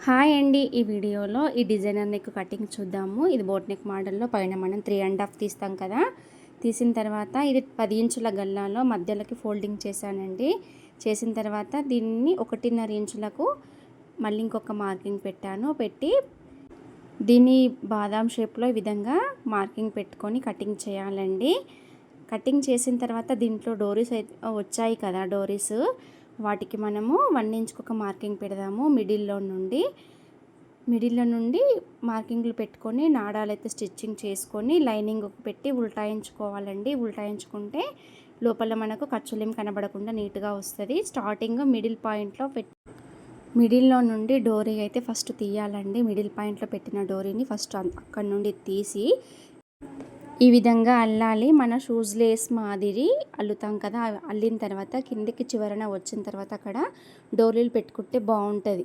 Hi అండి. ఈ వీడియోలో ఈ డిజైనర్ నెక్ కటింగ్ చూద్దాము. ఇది బోట్ నెక్ మోడల్లో పైన మనం 3.5 తీస్తాం కదా. తీసిన తర్వాత ఇది 10 ఇంచుల గల్లాలో మధ్యలోకి ఫోల్డింగ్ చేశానండి. చేసిన తర్వాత దీన్ని 1.5 ఇంచులకు మళ్ళీ ఇంకొక మార్కింగ్ పెట్టి దీన్ని బాదాం షేప్లో ఈ విధంగా మార్కింగ్ పెట్టుకొని కటింగ్ చేయాలండి. కటింగ్ చేసిన తర్వాత దీంట్లో డోరీస్ వచ్చాయి కదా, డోరీస్ వాటికి మనము 1 ఇంచుకు ఒక మార్కింగ్ పెడదాము. మిడిల్లో నుండి మార్కింగ్లు పెట్టుకొని నాడాలైతే స్టిచ్చింగ్ చేసుకొని లైనింగ్ పెట్టి ఉల్టాయించుకోవాలండి. ఉల్టాయించుకుంటే లోపల మనకు ఖర్చులేం కనబడకుండా నీట్గా వస్తుంది. స్టార్టింగ్ మిడిల్ పాయింట్లో మిడిల్లో నుండి డోరీ అయితే ఫస్ట్ తీయాలండి. మిడిల్ పాయింట్లో పెట్టిన డోరీని ఫస్ట్ అక్కడ నుండి తీసి ఈ విధంగా అల్లాలి. మన షూస్ లేస్ మాదిరి అల్లుతాం కదా, అల్లిన తర్వాత కిందికి చివరన వచ్చిన తర్వాత అక్కడ డోరీలు పెట్టుకుంటే బాగుంటుంది.